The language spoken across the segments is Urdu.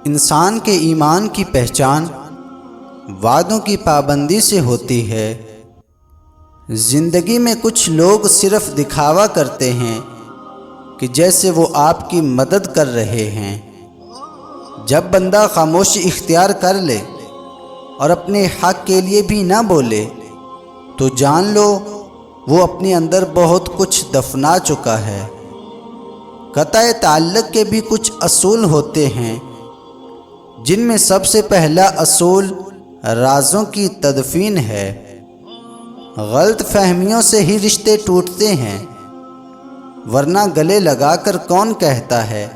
انسان کے ایمان کی پہچان وعدوں کی پابندی سے ہوتی ہے۔ زندگی میں کچھ لوگ صرف دکھاوا کرتے ہیں کہ جیسے وہ آپ کی مدد کر رہے ہیں۔ جب بندہ خاموشی اختیار کر لے اور اپنے حق کے لیے بھی نہ بولے تو جان لو وہ اپنے اندر بہت کچھ دفنا چکا ہے۔ قطع تعلق کے بھی کچھ اصول ہوتے ہیں، جن میں سب سے پہلا اصول رازوں کی تدفین ہے۔ غلط فہمیوں سے ہی رشتے ٹوٹتے ہیں، ورنہ گلے لگا کر کون کہتا ہے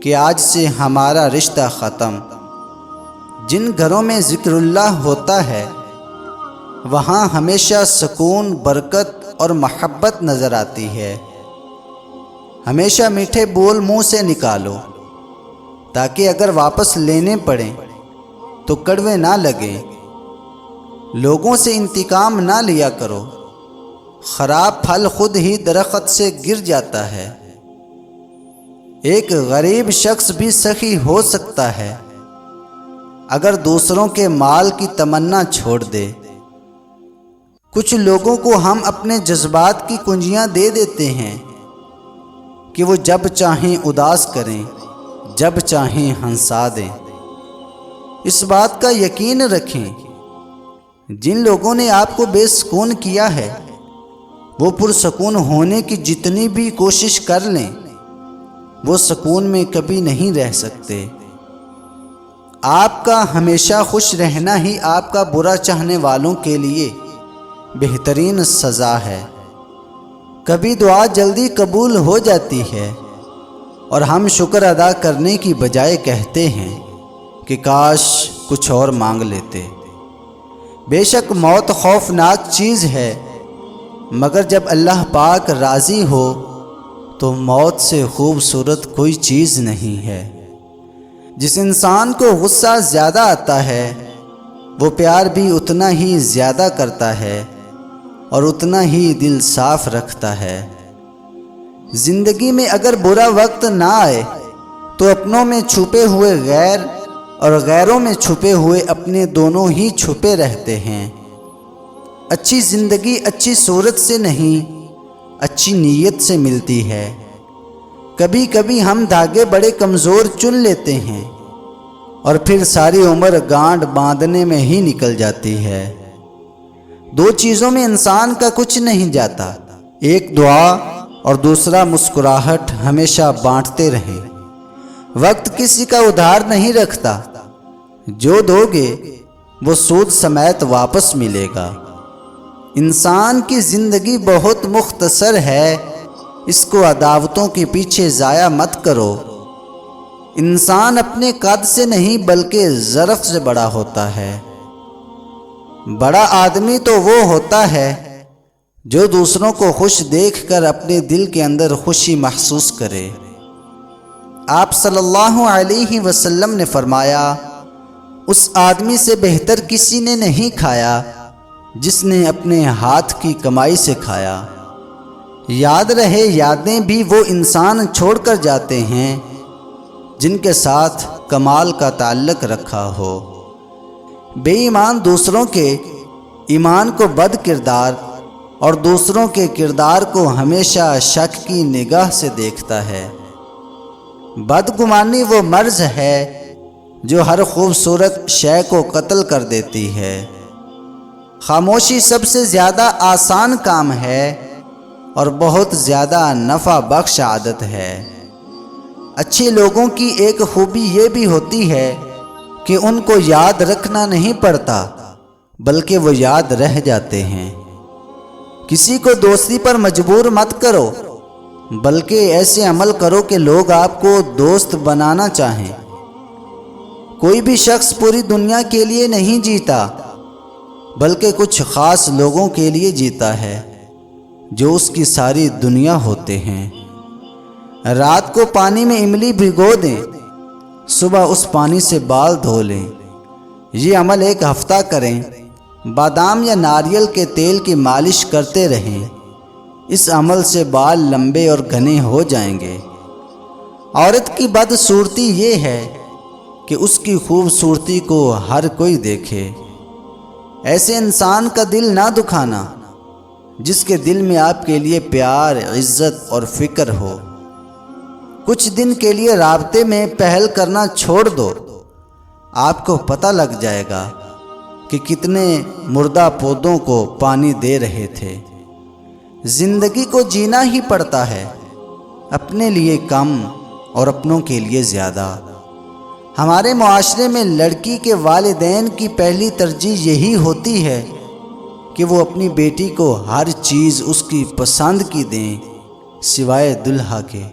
کہ آج سے ہمارا رشتہ ختم۔ جن گھروں میں ذکر اللہ ہوتا ہے وہاں ہمیشہ سکون، برکت اور محبت نظر آتی ہے۔ ہمیشہ میٹھے بول منہ سے نکالو تاکہ اگر واپس لینے پڑیں تو کڑوے نہ لگیں۔ لوگوں سے انتقام نہ لیا کرو، خراب پھل خود ہی درخت سے گر جاتا ہے۔ ایک غریب شخص بھی سخی ہو سکتا ہے اگر دوسروں کے مال کی تمنا چھوڑ دے۔ کچھ لوگوں کو ہم اپنے جذبات کی کنجیاں دے دیتے ہیں کہ وہ جب چاہیں اداس کریں، جب چاہیں ہنسا دیں۔ اس بات کا یقین رکھیں، جن لوگوں نے آپ کو بے سکون کیا ہے وہ پرسکون ہونے کی جتنی بھی کوشش کر لیں وہ سکون میں کبھی نہیں رہ سکتے۔ آپ کا ہمیشہ خوش رہنا ہی آپ کا برا چاہنے والوں کے لیے بہترین سزا ہے۔ کبھی دعا جلدی قبول ہو جاتی ہے اور ہم شکر ادا کرنے کی بجائے کہتے ہیں کہ کاش کچھ اور مانگ لیتے۔ بے شک موت خوفناک چیز ہے، مگر جب اللہ پاک راضی ہو تو موت سے خوبصورت کوئی چیز نہیں ہے۔ جس انسان کو غصہ زیادہ آتا ہے وہ پیار بھی اتنا ہی زیادہ کرتا ہے اور اتنا ہی دل صاف رکھتا ہے۔ زندگی میں اگر برا وقت نہ آئے تو اپنوں میں چھپے ہوئے غیر اور غیروں میں چھپے ہوئے اپنے دونوں ہی چھپے رہتے ہیں۔ اچھی زندگی اچھی صورت سے نہیں، اچھی نیت سے ملتی ہے۔ کبھی کبھی ہم دھاگے بڑے کمزور چن لیتے ہیں اور پھر ساری عمر گانٹ باندھنے میں ہی نکل جاتی ہے۔ دو چیزوں میں انسان کا کچھ نہیں جاتا، ایک دعا اور دوسرا مسکراہٹ۔ ہمیشہ بانٹتے رہیں، وقت کسی کا ادھار نہیں رکھتا، جو دو گے وہ سود سمیت واپس ملے گا۔ انسان کی زندگی بہت مختصر ہے، اس کو عداوتوں کے پیچھے ضائع مت کرو۔ انسان اپنے قد سے نہیں بلکہ ظرف سے بڑا ہوتا ہے۔ بڑا آدمی تو وہ ہوتا ہے جو دوسروں کو خوش دیکھ کر اپنے دل کے اندر خوشی محسوس کرے۔ آپ صلی اللہ علیہ وسلم نے فرمایا، اس آدمی سے بہتر کسی نے نہیں کھایا جس نے اپنے ہاتھ کی کمائی سے کھایا۔ یاد رہے، یادیں بھی وہ انسان چھوڑ کر جاتے ہیں جن کے ساتھ کمال کا تعلق رکھا ہو۔ بے ایمان دوسروں کے ایمان کو بد کردار اور دوسروں کے کردار کو ہمیشہ شک کی نگاہ سے دیکھتا ہے۔ بدگمانی وہ مرض ہے جو ہر خوبصورت شے کو قتل کر دیتی ہے۔ خاموشی سب سے زیادہ آسان کام ہے اور بہت زیادہ نفع بخش عادت ہے۔ اچھے لوگوں کی ایک خوبی یہ بھی ہوتی ہے کہ ان کو یاد رکھنا نہیں پڑتا بلکہ وہ یاد رہ جاتے ہیں۔ کسی کو دوستی پر مجبور مت کرو بلکہ ایسے عمل کرو کہ لوگ آپ کو دوست بنانا چاہیں۔ کوئی بھی شخص پوری دنیا کے لیے نہیں جیتا بلکہ کچھ خاص لوگوں کے لیے جیتا ہے جو اس کی ساری دنیا ہوتے ہیں۔ رات کو پانی میں املی بھگو دیں، صبح اس پانی سے بال دھو لیں۔ یہ عمل ایک ہفتہ کریں، بادام یا ناریل کے تیل کی مالش کرتے رہیں۔ اس عمل سے بال لمبے اور گھنے ہو جائیں گے۔ عورت کی بدصورتی یہ ہے کہ اس کی خوبصورتی کو ہر کوئی دیکھے۔ ایسے انسان کا دل نہ دکھانا جس کے دل میں آپ کے لیے پیار، عزت اور فکر ہو۔ کچھ دن کے لیے رابطے میں پہل کرنا چھوڑ دو، آپ کو پتہ لگ جائے گا کہ کتنے مردہ پودوں کو پانی دے رہے تھے۔ زندگی کو جینا ہی پڑتا ہے، اپنے لیے کم اور اپنوں کے لیے زیادہ۔ ہمارے معاشرے میں لڑکی کے والدین کی پہلی ترجیح یہی ہوتی ہے کہ وہ اپنی بیٹی کو ہر چیز اس کی پسند کی دیں سوائے دلہا کے۔